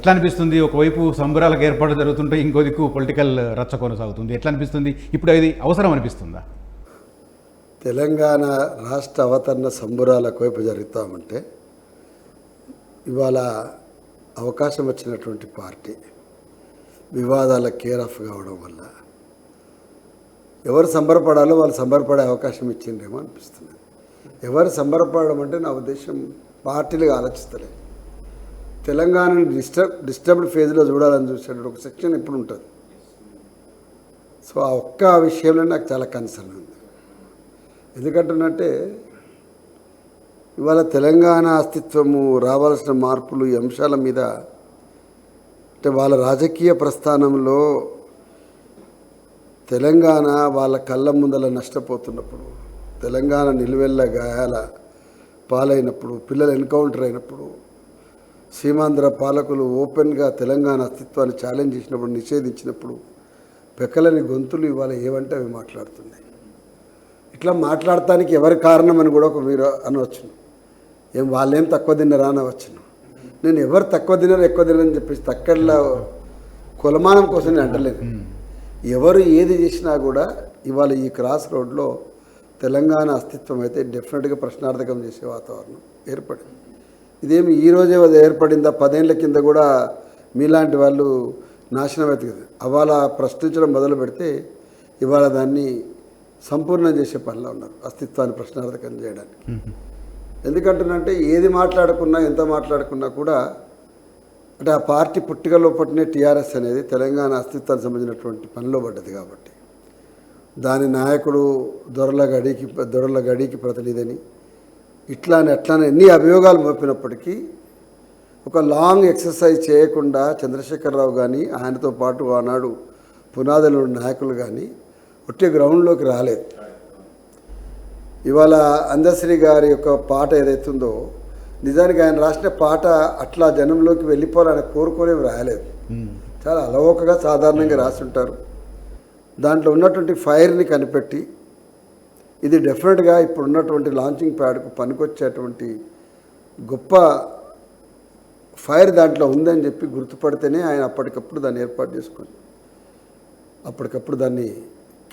ఎట్లా అనిపిస్తుంది? ఒకవైపు సంబరాలకు ఏర్పాటు జరుగుతుంటే ఇంకో దిక్కు పొలిటికల్ రచ్చ కొనసాగుతుంది. ఎట్లా అనిపిస్తుంది? ఇప్పుడు అది అవసరం అనిపిస్తుందా? తెలంగాణ రాష్ట్ర అవతరణ సంబరాలకు వైపు జరుగుతామంటే ఇవాళ అవకాశం వచ్చినటువంటి పార్టీ వివాదాల కేర్ ఆఫ్ కావడం వల్ల ఎవరు సంబరపడాలో వాళ్ళు సంబరపడే అవకాశం ఇచ్చిండ్రేమో అనిపిస్తున్నది. ఎవరు సంబరపడడం అంటే నా ఉద్దేశం పార్టీలుగా ఆలోచిస్తలేదు. తెలంగాణని డిస్టర్బ్డ్ ఫేజ్లో చూడాలని చూసేటప్పుడు ఒక సెక్షన్ ఇప్పుడు ఉంటుంది. సో ఆ ఒక్క విషయంలో నాకు చాలా కన్సర్న్ ఉంది. ఎందుకంటున్నట్టే ఇవాళ తెలంగాణ అస్తిత్వము, రావాల్సిన మార్పులు, ఈ అంశాల మీద అంటే వాళ్ళ రాజకీయ ప్రస్థానంలో తెలంగాణ వాళ్ళ కళ్ళ ముందల నష్టపోతున్నప్పుడు, తెలంగాణ నిలువెల్ల గాయాల పాలైనప్పుడు, పిల్లలు ఎన్కౌంటర్ అయినప్పుడు, సీమాంధ్ర పాలకులు ఓపెన్గా తెలంగాణ అస్తిత్వాన్ని ఛాలెంజ్ చేసినప్పుడు, నిషేధించినప్పుడు పెక్కలని గొంతులు ఇవాళ ఏమంటే అవి మాట్లాడుతున్నాయి. ఇట్లా మాట్లాడటానికి ఎవరి కారణం అని కూడా ఒక మీరు అనవచ్చును. ఏం వాళ్ళేం తక్కువ తిన్నారా అనవచ్చును. నేను ఎవరు తక్కువ తిన్నారు ఎక్కువ తిన్నారని చెప్పేసి తక్కడలా కొలమానం కోసం నేను అంటలేదు. ఎవరు ఏది చేసినా కూడా ఇవాళ ఈ క్రాస్ రోడ్లో తెలంగాణ అస్తిత్వం అయితే డెఫినెట్గా ప్రశ్నార్థకం చేసే వాతావరణం ఏర్పడింది. ఇదేమి ఈరోజే అది ఏర్పడిందా? 10 ఏళ్ల కింద కూడా మీలాంటి వాళ్ళు నాశనం అవుతుంది. అవాళ ప్రశ్నించడం మొదలు పెడితే ఇవాళ దాన్ని సంపూర్ణం చేసే పనిలో ఉన్నారు, అస్తిత్వాన్ని ప్రశ్నార్థకం చేయడానికి. ఎందుకంటున్నంటే ఏది మాట్లాడుకున్నా, ఎంత మాట్లాడుకున్నా కూడా అంటే ఆ పార్టీ పుట్టుకలో పట్టిన టీఆర్ఎస్ అనేది తెలంగాణ అస్తిత్వానికి సంబంధించినటువంటి పనిలో పడ్డది. కాబట్టి దాని నాయకుడు దొరల గడికి ప్రతినిధిని అట్లానే ఎన్ని అభియోగాలు మోపినప్పటికీ ఒక లాంగ్ ఎక్సర్సైజ్ చేయకుండా చంద్రశేఖరరావు కానీ ఆయనతో పాటు ఆనాడు పునాదులు నాయకులు కానీ ఒట్టి గ్రౌండ్లోకి రాలేదు. ఇవాళ అందశ్రీ గారి యొక్క పాట ఏదైతుందో నిజానికి ఆయన రాసిన పాట అట్లా జనంలోకి వెళ్ళిపోవాలని కోరుకోలేమి రాయలేదు. చాలా అలవోకగా సాధారణంగా రాస్తుంటారు. దాంట్లో ఉన్నటువంటి ఫైర్ని కనిపెట్టి ఇది డెఫినెట్గా ఇప్పుడు ఉన్నటువంటి లాంచింగ్ ప్యాడ్కు పనికొచ్చేటువంటి గొప్ప ఫైర్ దాంట్లో ఉందని చెప్పి గుర్తుపడితేనే ఆయన అప్పటికప్పుడు దాన్ని ఏర్పాటు చేసుకొని అప్పటికప్పుడు దాన్ని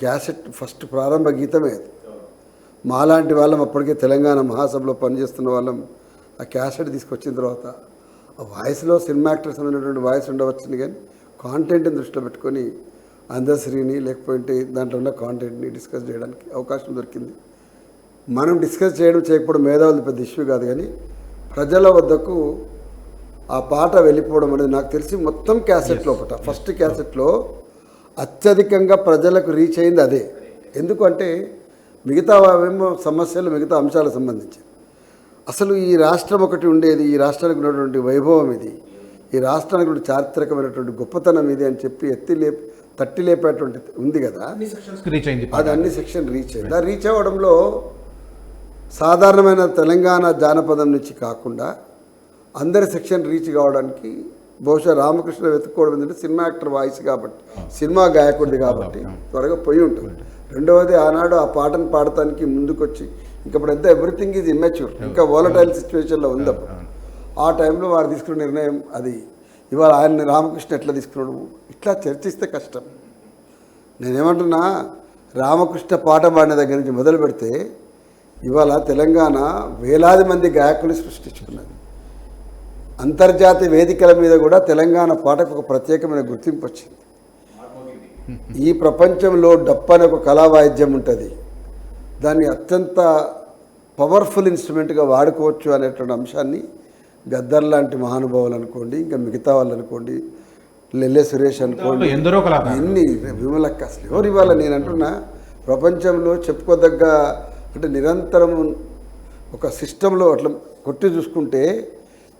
క్యాసెట్ ఫస్ట్ ప్రారంభ గీతమే అది. మాలాంటి వాళ్ళం అప్పటికే తెలంగాణ మహాసభలో పనిచేస్తున్న వాళ్ళం ఆ క్యాసెట్ తీసుకొచ్చిన తర్వాత ఆ వాయిస్లో సినిమా యాక్టర్స్ అనేటువంటి వాయిస్ ఉండవచ్చుని, కానీ కాంటెంట్ని దృష్టిలో పెట్టుకొని అందశ్రీని లేకపోతే దాంట్లో ఉన్న కాంటెంట్ని డిస్కస్ చేయడానికి అవకాశం దొరికింది. మనం డిస్కస్ చేయకపోవడం మేధావులది పెద్ద ఇష్యూ కాదు, కానీ ప్రజల వద్దకు ఆ పాట వెళ్ళిపోవడం అనేది నాకు తెలిసి మొత్తం క్యాసెట్ లోపల ఫస్ట్ క్యాసెట్లో అత్యధికంగా ప్రజలకు రీచ్ అయింది అదే. ఎందుకంటే మిగతా ఏమో సమస్యలు, మిగతా అంశాలకు సంబంధించి అసలు ఈ రాష్ట్రం ఒకటి ఉండేది, ఈ రాష్ట్రానికి ఉన్నటువంటి వైభవం ఇది, ఈ రాష్ట్రానికి ఉన్న చారిత్రకమైనటువంటి గొప్పతనం ఇది అని చెప్పి తట్టి లేపేటువంటి ఉంది కదా, అది అన్ని సెక్షన్ రీచ్ అయింది. ఆ రీచ్ అవ్వడంలో సాధారణమైన తెలంగాణ జానపదం నుంచి కాకుండా అందరి సెక్షన్ రీచ్ కావడానికి బహుశా రామకృష్ణ వెతుక్కోవడం ఏంటంటే సినిమా యాక్టర్ వాయిస్ కాబట్టి, సినిమా గాయకుడిది కాబట్టి త్వరగా పోయి ఉంటుంది. రెండవది ఆనాడు ఆ పాటను పాడటానికి ముందుకొచ్చి ఇంకప్పుడు ఎంత ఎవ్రీథింగ్ ఈజ్ ఇమ్మెచ్యూర్, ఇంకా వోలటైల్ సిచ్యువేషన్లో ఉంది. అప్పుడు ఆ టైంలో వారు తీసుకున్న నిర్ణయం అది. ఇవాళ ఆయన రామకృష్ణ ఎట్లా తీసుకున్నాడు ఇట్లా చర్చిస్తే కష్టం. నేనేమంటున్నా, రామకృష్ణ పాట పాడిన దగ్గర నుంచి మొదలు పెడితే ఇవాళ తెలంగాణ వేలాది మంది గాయకులు సృష్టించుకున్నది. అంతర్జాతీయ వేదికల మీద కూడా తెలంగాణ పాటకు ఒక ప్రత్యేకమైన గుర్తింపు వచ్చింది. ఈ ప్రపంచంలో డప్పు అనే ఒక కళా వాయిద్యం ఉంటుంది, దాన్ని అత్యంత పవర్ఫుల్ ఇన్స్ట్రుమెంట్గా వాడుకోవచ్చు అనేటువంటి అంశాన్ని గద్దర్ లాంటి మహానుభావులు అనుకోండి, ఇంకా మిగతా వాళ్ళు అనుకోండి, లెల్లె సురేష్ అనుకోండి, ఎన్ని విమలక్క అసలు ఎవరు ఇవాళ నేను అంటున్నా ప్రపంచంలో చెప్పుకోదగ్గ అంటే నిరంతరం ఒక సిస్టంలో అట్లా కొట్టి చూసుకుంటే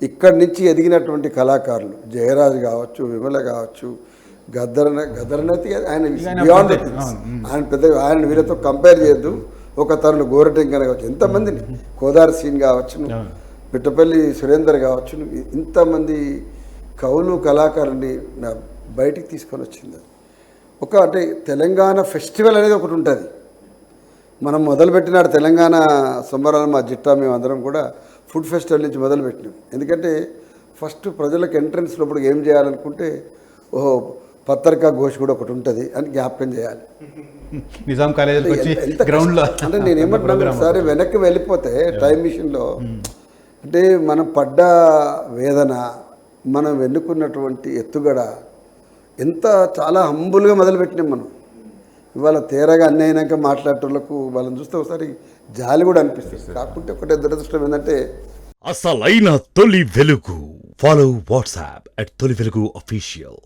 ఇక్కడి నుంచి ఎదిగినటువంటి కళాకారులు జయరాజ్ కావచ్చు, విమల కావచ్చు, గద్దరనైతే ఆయన బియాండ్ ఆయన పెద్దగా ఆయన వీళ్ళతో కంపేర్ చేయొద్దు. ఒక తరుణ్ గోరటెంకన కావచ్చు, ఎంతమందిని కోదారి సీన్ కావచ్చు, పిట్టపల్లి సురేందర్ కావచ్చు, ఇంతమంది కవులు కళాకారుల్ని బయటికి తీసుకొని వచ్చింది. అంటే తెలంగాణ ఫెస్టివల్ అనేది ఒకటి ఉంటుంది. మనం మొదలుపెట్టినాడు తెలంగాణ సంబరాలు మా జిట్టా మేము అందరం కూడా ఫుడ్ ఫెస్టివల్ నుంచి మొదలుపెట్టినాం. ఎందుకంటే ఫస్ట్ ప్రజలకు ఎంట్రన్స్ లోపల ఏం చేయాలనుకుంటే ఓహో పత్రికా ఘోష్ కూడా ఒకటి ఉంటుంది అని జ్ఞాపకం చేయాలి. నిజాం కాలేజీకి వచ్చి ఎంత గ్రౌండ్లో అంటే నేను ఏమంటున్నాను ఒకసారి వెనక్కి వెళ్ళిపోతే టైం మిషన్లో అంటే మనం పడ్డ వేదన, మనం ఎన్నుకున్నటువంటి ఎత్తుగడ ఎంత చాలా హంబుల్గా మొదలుపెట్టినాం మనం. ఇవాళ తేరగా అన్నీ అయినాక మాట్లాడేటోళ్ళకు వాళ్ళని చూస్తే ఒకసారి జాలి కూడా అనిపిస్తుంది. కాకుంటే ఒకటే దురదృష్టం ఏంటంటే అసలైన తొలి వెలుగు. ఫాలో వాట్సాప్ @తొలి వెలుగు official.